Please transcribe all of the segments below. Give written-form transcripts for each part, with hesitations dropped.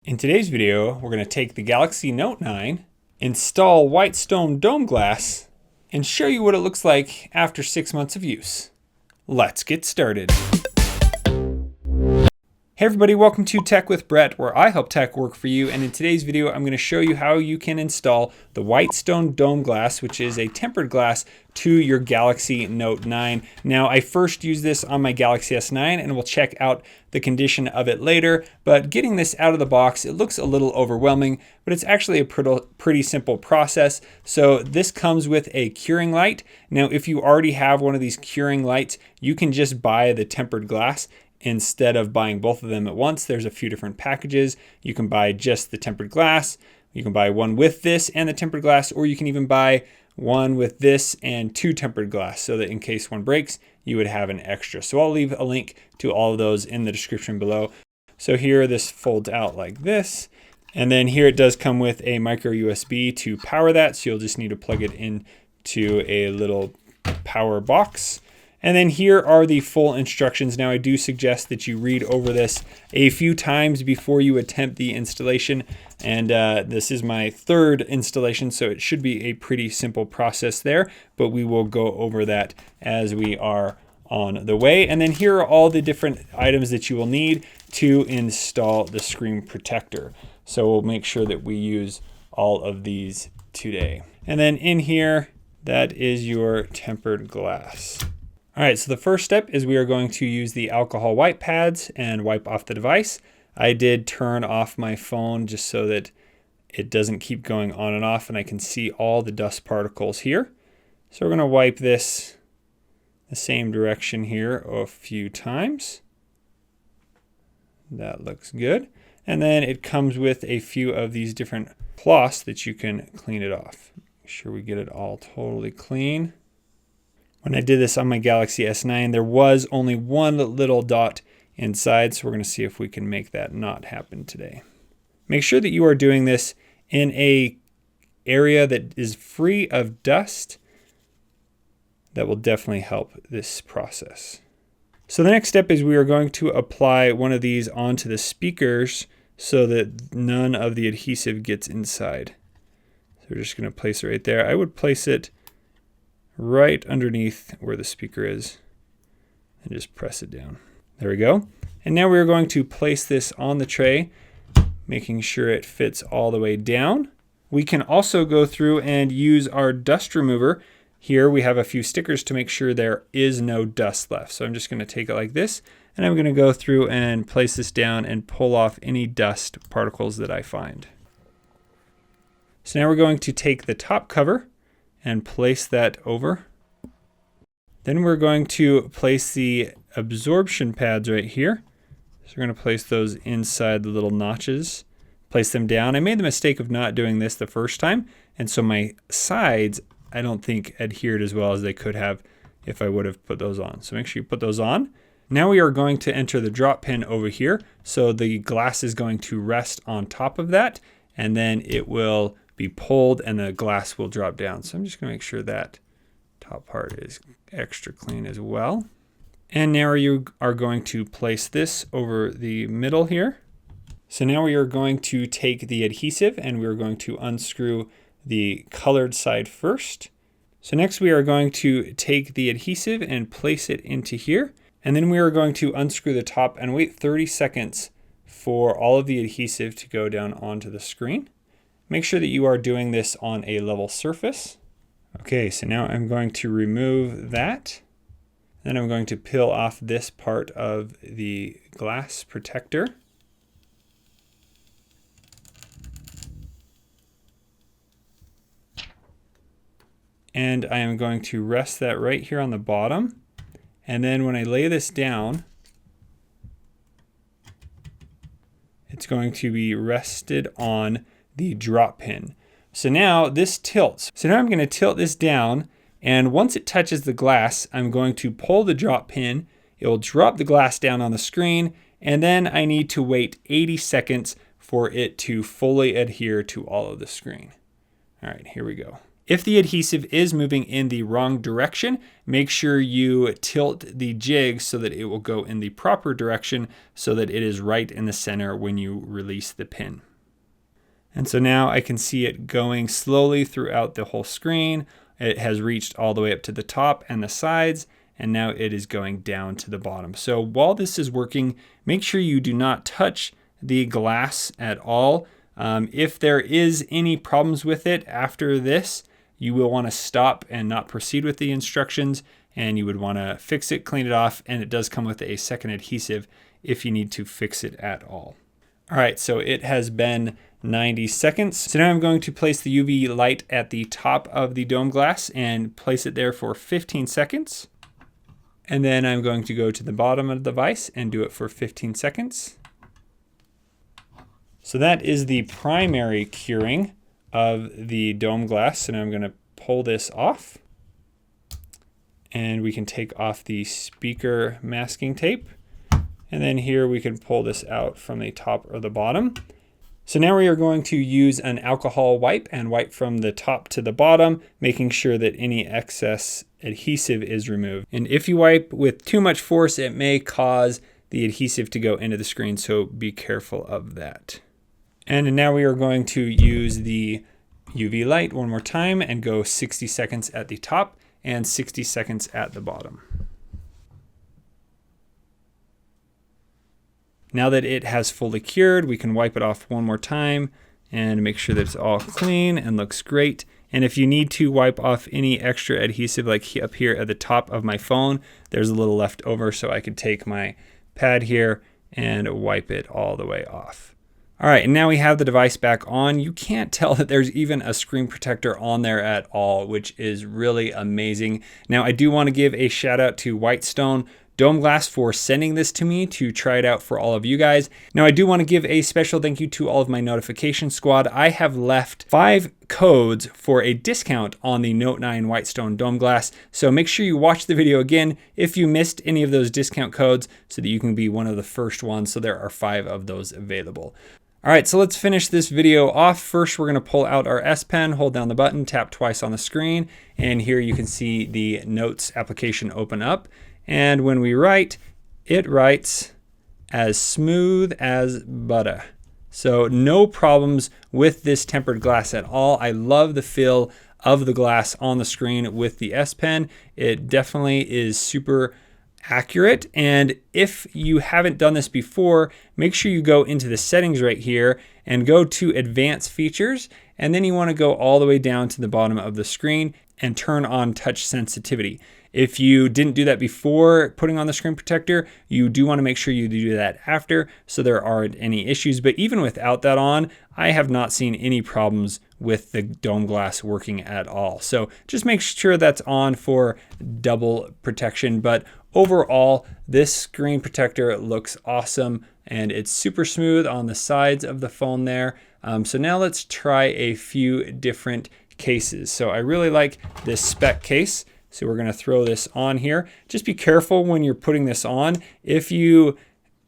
In today's video, we're going to take the Galaxy Note 9, install Whitestone Dome Glass, and show you what it looks like after 6 months of use. Let's get started. Hey everybody, welcome to Tech with Brett, where I help tech work for you. And in today's video, I'm going to show you how you can install the Whitestone Dome Glass, which is a tempered glass to your Galaxy Note 9. Now, I first used this on my Galaxy S9, and we'll check out the condition of it later. But getting this out of the box, it looks a little overwhelming, but it's actually a pretty simple process. So this comes with a curing light. Now, if you already have one of these curing lights, you can just buy the tempered glass instead of buying both of them at once. There's a few different packages. You can buy just the tempered glass. You can buy one with this and the tempered glass, or you can even buy one with this and two tempered glass so that in case one breaks, you would have an extra. So I'll leave a link to all of those in the description below. So here this folds out like this. And then here it does come with a micro USB to power that. So you'll just need to plug it into a little power box. And then here are the full instructions. Now I do suggest that you read over this a few times before you attempt the installation. And this is my third installation, so it should be a pretty simple process there, but we will go over that as we are on the way. And then here are all the different items that you will need to install the screen protector. So we'll make sure that we use all of these today. And then in here, that is your tempered glass. All right, so the first step is we are going to use the alcohol wipe pads and wipe off the device. I did turn off my phone just so that it doesn't keep going on and off and I can see all the dust particles here. So we're going to wipe this the same direction here a few times. That looks good. And then it comes with a few of these different cloths that you can clean it off. Make sure we get it all totally clean. When I did this on my Galaxy S9, there was only one little dot inside, so we're going to see if we can make that not happen today. Make sure that you are doing this in an area that is free of dust. That will definitely help this process. So the next step is we are going to apply one of these onto the speakers so that none of the adhesive gets inside. So we're just going to place it right there. I would place it right underneath where the speaker is and just press it down. There we go. And now we're going to place this on the tray, making sure it fits all the way down. We can also go through and use our dust remover. Here we have a few stickers to make sure there is no dust left. So I'm just going to take it like this and I'm going to go through and place this down and pull off any dust particles that I find. So now we're going to take the top cover and place that over. Then we're going to place the absorption pads right here. So we're going to place those inside the little notches, place them down. I made the mistake of not doing this the first time, and so my sides I don't think adhered as well as they could have if I would have put those on. So make sure you put those on. Now we are going to enter the drop pin over here. So the glass is going to rest on top of that, and then it will be pulled and the glass will drop down. So I'm just going to make sure that top part is extra clean as well. And now you are going to place this over the middle here. So now we are going to take the adhesive and we're going to unscrew the colored side first. So next we are going to take the adhesive and place it into here. And then we are going to unscrew the top and wait 30 seconds for all of the adhesive to go down onto the screen. Make sure that you are doing this on a level surface. Okay, so now I'm going to remove that. Then I'm going to peel off this part of the glass protector. And I am going to rest that right here on the bottom. And then when I lay this down, it's going to be rested on the drop pin. So now this tilts. So now I'm going to tilt this down, and once it touches the glass, I'm going to pull the drop pin. It will drop the glass down on the screen, and then I need to wait 80 seconds for it to fully adhere to all of the screen. All right, here we go. If the adhesive is moving in the wrong direction, make sure you tilt the jig so that it will go in the proper direction so that it is right in the center when you release the pin. And so now I can see it going slowly throughout the whole screen. It has reached all the way up to the top and the sides, and now it is going down to the bottom. So while this is working, make sure you do not touch the glass at all. If there is any problems with it after this, you will want to stop and not proceed with the instructions, and you would want to fix it, clean it off, and it does come with a second adhesive if you need to fix it at all. All right, so it has been 90 seconds. So now I'm going to place the UV light at the top of the dome glass and place it there for 15 seconds. And then I'm going to go to the bottom of the device and do it for 15 seconds. So that is the primary curing of the dome glass. So now I'm going to pull this off. And we can take off the speaker masking tape. And then here we can pull this out from the top or the bottom. So now we are going to use an alcohol wipe and wipe from the top to the bottom, making sure that any excess adhesive is removed. And if you wipe with too much force, it may cause the adhesive to go into the screen, so be careful of that. And now we are going to use the UV light one more time and go 60 seconds at the top and 60 seconds at the bottom. Now that it has fully cured, we can wipe it off one more time and make sure that it's all clean and looks great. And if you need to wipe off any extra adhesive, like up here at the top of my phone, there's a little left over, so I could take my pad here and wipe it all the way off. All right, and now we have the device back on. You can't tell that there's even a screen protector on there at all, which is really amazing. Now, I do want to give a shout out to Whitestone Dome Glass for sending this to me to try it out for all of you guys. Now, I do want to give a special thank you to all of my notification squad. I have left 5 codes for a discount on the Note 9 Whitestone Dome Glass. So make sure you watch the video again if you missed any of those discount codes so that you can be one of the first ones. So there are 5 of those available. All right, so let's finish this video off. First, we're gonna pull out our S Pen, hold down the button, tap twice on the screen, and here you can see the Notes application open up. And when we write, it writes as smooth as butter. So no problems with this tempered glass at all. I love the feel of the glass on the screen with the S Pen. It definitely is super accurate. And if you haven't done this before, make sure you go into the settings right here and go to advanced features. And then you want to go all the way down to the bottom of the screen and turn on touch sensitivity. If you didn't do that before putting on the screen protector, you do want to make sure you do that after so there aren't any issues. But even without that on, I have not seen any problems with the dome glass working at all. So just make sure that's on for double protection. But overall, this screen protector looks awesome and it's super smooth on the sides of the phone there. So now let's try a few different cases. So I really like this spec case. So we're gonna throw this on here. Just be careful when you're putting this on. If you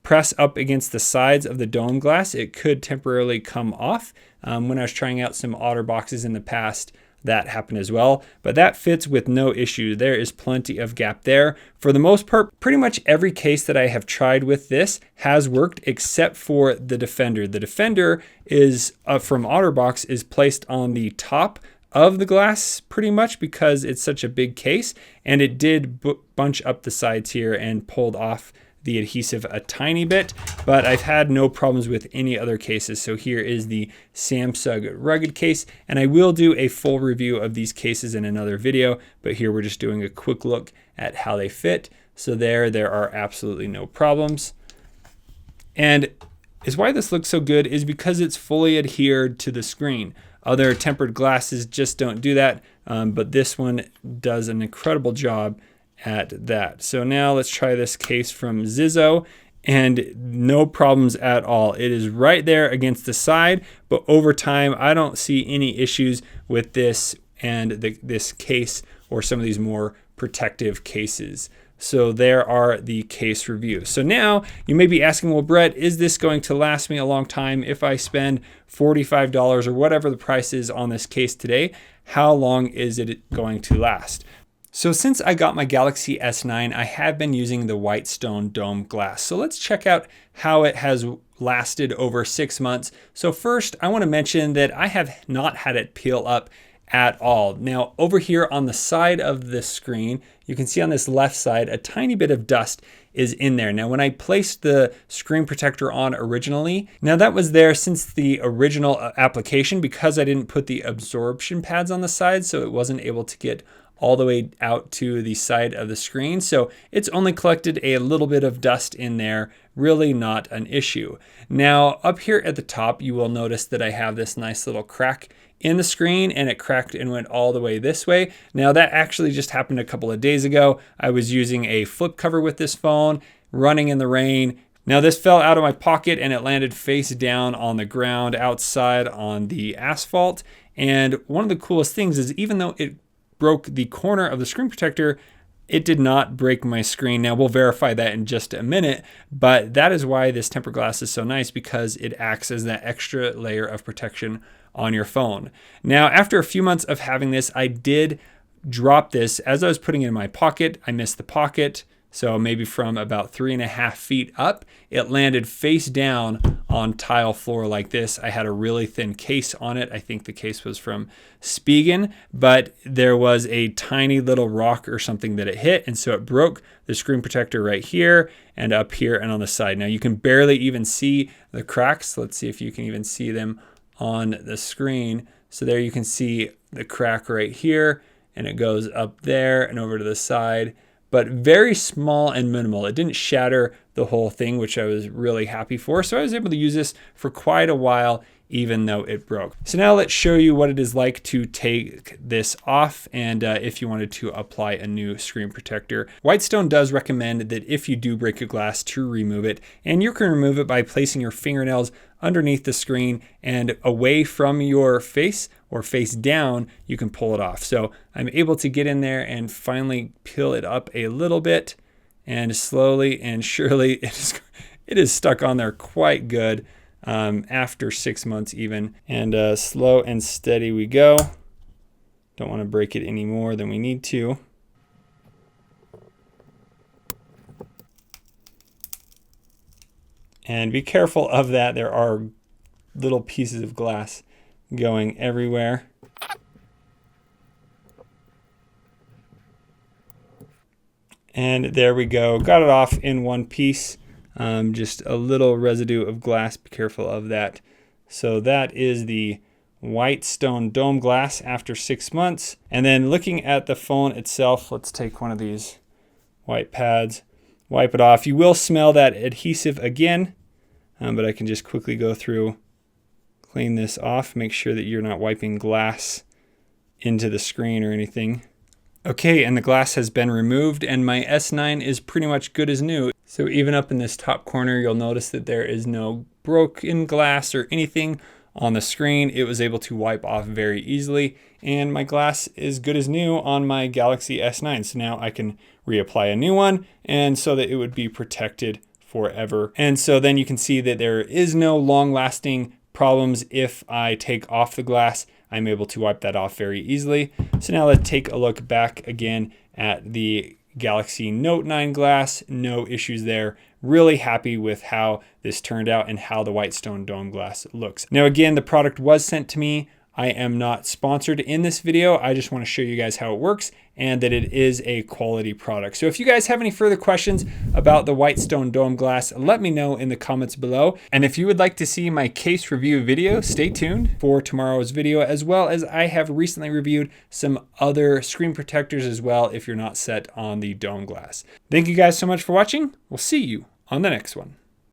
press up against the sides of the dome glass, it could temporarily come off. When I was trying out some Otter boxes in the past, that happened as well, but that fits with no issue. There is plenty of gap there. For the most part, pretty much every case that I have tried with this has worked except for the Defender. The Defender is from OtterBox is placed on the top of the glass pretty much because it's such a big case, and it did bunch up the sides here and pulled off the adhesive a tiny bit, but I've had no problems with any other cases. So here is the Samsung rugged case, and I will do a full review of these cases in another video, but here we're just doing a quick look at how they fit. So there are absolutely no problems. And is why this looks so good is because it's fully adhered to the screen. Other tempered glasses just don't do that, but this one does an incredible job at that. So now let's try this case from Zizzo, and no problems at all. It is right there against the side, but over time, I don't see any issues with this and this case or some of these more protective cases. So there are the case reviews. So now you may be asking, well, Brett, is this going to last me a long time? If I spend $45 or whatever the price is on this case today, how long is it going to last? So since I got my Galaxy S9, I have been using the Whitestone Dome Glass. So let's check out how it has lasted over 6 months. So first, I want to mention that I have not had it peel up at all. Now over here on the side of the screen, you can see on this left side, a tiny bit of dust is in there. Now when I placed the screen protector on originally, now that was there since the original application because I didn't put the absorption pads on the side, so it wasn't able to get all the way out to the side of the screen. So it's only collected a little bit of dust in there, really not an issue. Now up here at the top, you will notice that I have this nice little crack in the screen, and it cracked and went all the way this way. Now that actually just happened a couple of days ago. I was using a flip cover with this phone, running in the rain. Now this fell out of my pocket and it landed face down on the ground outside on the asphalt. And one of the coolest things is even though it broke the corner of the screen protector, it did not break my screen. Now we'll verify that in just a minute, but that is why this tempered glass is so nice, because it acts as that extra layer of protection on your phone. Now, after a few months of having this, I did drop this as I was putting it in my pocket. I missed the pocket. So maybe from about 3.5 feet up, it landed face down on tile floor like this. I had a really thin case on it. I think the case was from Spigen, but there was a tiny little rock or something that it hit. And so it broke the screen protector right here and up here and on the side. Now you can barely even see the cracks. Let's see if you can even see them on the screen. So there you can see the crack right here, and it goes up there and over to the side, but very small and minimal. It didn't shatter the whole thing, which I was really happy for. So I was able to use this for quite a while, even though it broke. So now let's show you what it is like to take this off, and if you wanted to apply a new screen protector. Whitestone does recommend that if you do break a glass, to remove it, and you can remove it by placing your fingernails underneath the screen and away from your face, or face down, you can pull it off. So I'm able to get in there and finally peel it up a little bit, and slowly and surely it is stuck on there quite good after 6 months even. And slow and steady we go. Don't want to break it any more than we need to. And be careful of that. There are little pieces of glass going everywhere. And there we go. Got it off in one piece. Just a little residue of glass. Be careful of that. So that is the Whitestone Dome Glass after 6 months. And then looking at the phone itself, let's take one of these white pads, wipe it off. You will smell that adhesive again, but I can just quickly go through, clean this off, make sure that you're not wiping glass into the screen or anything. Okay, and the glass has been removed, and my S9 is pretty much good as new. So even up in this top corner, you'll notice that there is no broken glass or anything on the screen. It was able to wipe off very easily, and my glass is good as new on my Galaxy S9. So now I can reapply a new one, and so that it would be protected forever. And so then you can see that there is no long-lasting problems. If I take off the glass, I'm able to wipe that off very easily. So now let's take a look back again at the Galaxy Note 9 glass. No issues there. Really happy with how this turned out and how the Whitestone Dome Glass looks. Now again, the product was sent to me. I am not sponsored in this video. I just want to show you guys how it works and that it is a quality product. So if you guys have any further questions about the Whitestone Dome Glass, let me know in the comments below. And if you would like to see my case review video, stay tuned for tomorrow's video, as well as I have recently reviewed some other screen protectors as well if you're not set on the Dome Glass. Thank you guys so much for watching. We'll see you on the next one.